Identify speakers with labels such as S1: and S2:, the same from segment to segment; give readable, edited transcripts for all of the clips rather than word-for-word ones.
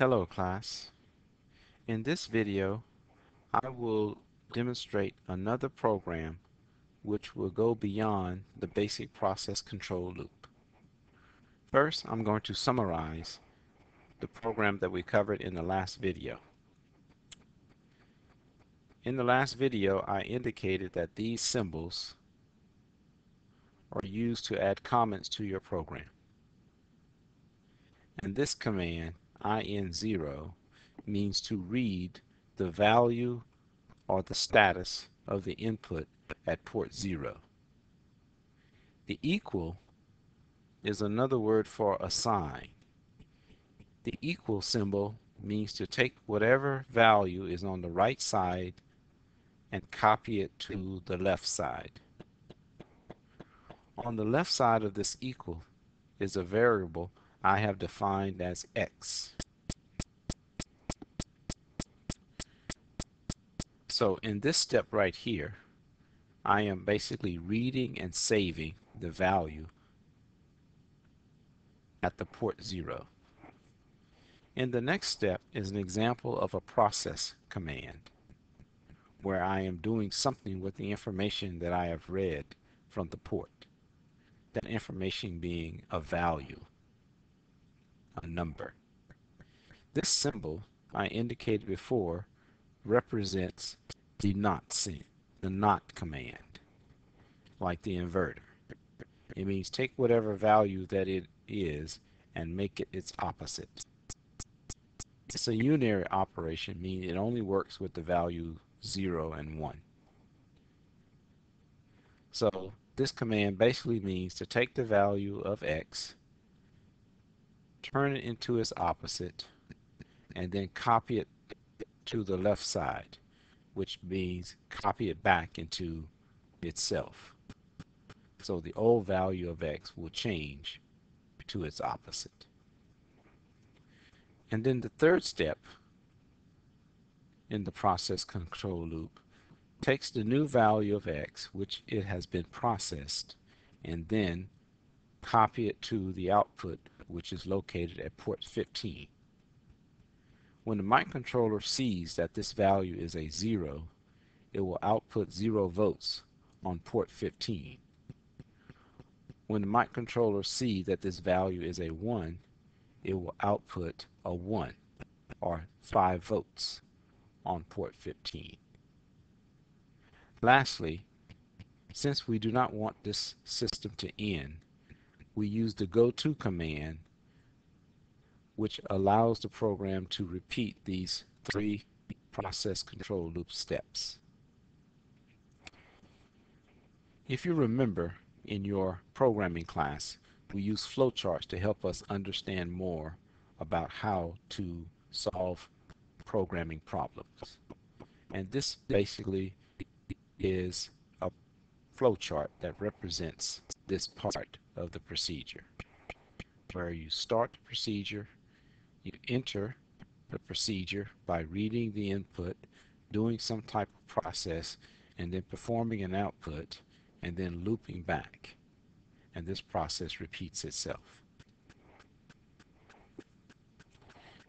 S1: Hello class. In this video, I will demonstrate another program which will go beyond the basic process control loop. First, I'm going to summarize the program that we covered in the last video. In the last video, I indicated that these symbols are used to add comments to your program. And this command, IN0, means to read the value or the status of the input at port 0. The equal is another word for assign. The equal symbol means to take whatever value is on the right side and copy it to the left side. On the left side of this equal is a variable I have defined as x. So in this step right here, I am basically reading and saving the value at the port 0. In the next step is an example of a process command where I am doing something with the information that I have read from the port. That information being a value, a number. This symbol I indicated before represents the not command, like the inverter. It means take whatever value that it is and make it its opposite. It's a unary operation, meaning it only works with the value 0 and 1. So this command basically means to take the value of x, turn it into its opposite, and then copy it to the left side, which means copy it back into itself. So the old value of x will change to its opposite. And then the third step in the process control loop takes the new value of x, which it has been processed, and then copy it to the output, which is located at port 15. When the microcontroller sees that this value is a 0, it will output 0 volts on port 15. When the microcontroller sees that this value is a 1, it will output a 1 or 5 volts on port 15. Lastly, since we do not want this system to end, we use the goto command, which allows the program to repeat these 3 process control loop steps. If you remember, in your programming class, we use flowcharts to help us understand more about how to solve programming problems. And this basically is a flowchart that represents this part of the procedure, where you start the procedure, you enter the procedure by reading the input, doing some type of process, and then performing an output, and then looping back. And this process repeats itself.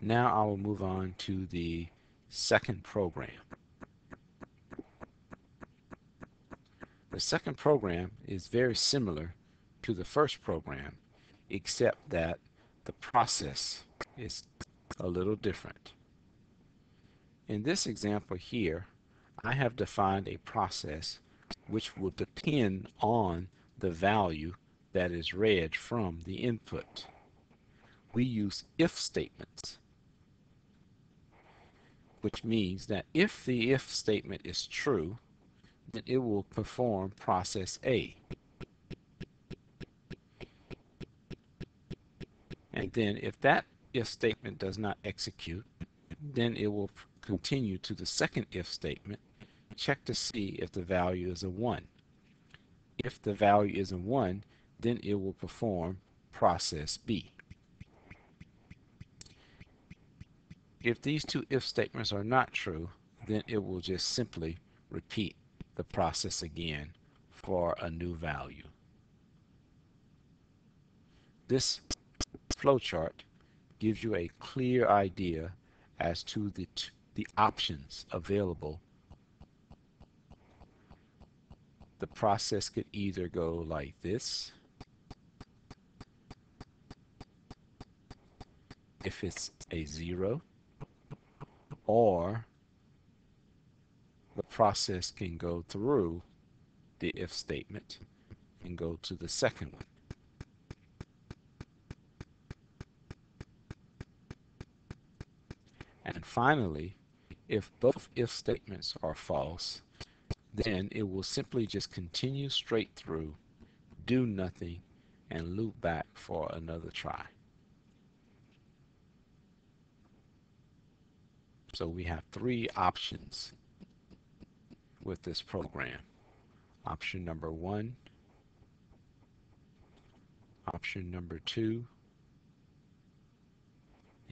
S1: Now I will move on to the second program. The second program is very similar to the first program, except that the process is a little different. In this example here, I have defined a process which will depend on the value that is read from the input. We use if statements, which means that if the if statement is true, then it will perform process A. And then if that if statement does not execute, then it will continue to the second if statement, check to see if the value is a 1. If the value is a 1, then it will perform process B. If these two if statements are not true, then it will just simply repeat the process again for a new value. This flowchart gives you a clear idea as to the options available. The process could either go like this, if it's a 0, or the process can go through the if statement and go to the second one. And finally, if both if statements are false, then it will simply just continue straight through, do nothing, and loop back for another try. So we have 3 options with this program. Option number 1, option number 2,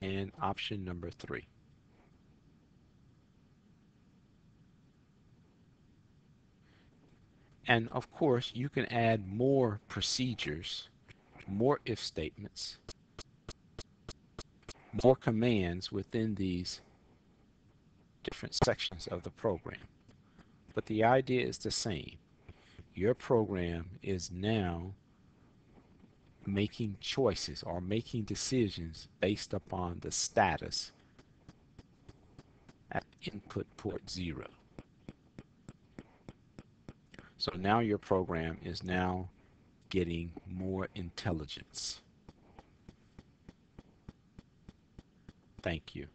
S1: and option number 3. And of course, you can add more procedures, more if statements, more commands within these different sections of the program. But the idea is the same. Your program is now making choices or making decisions based upon the status at input port 0. So now your program is now getting more intelligence. Thank you.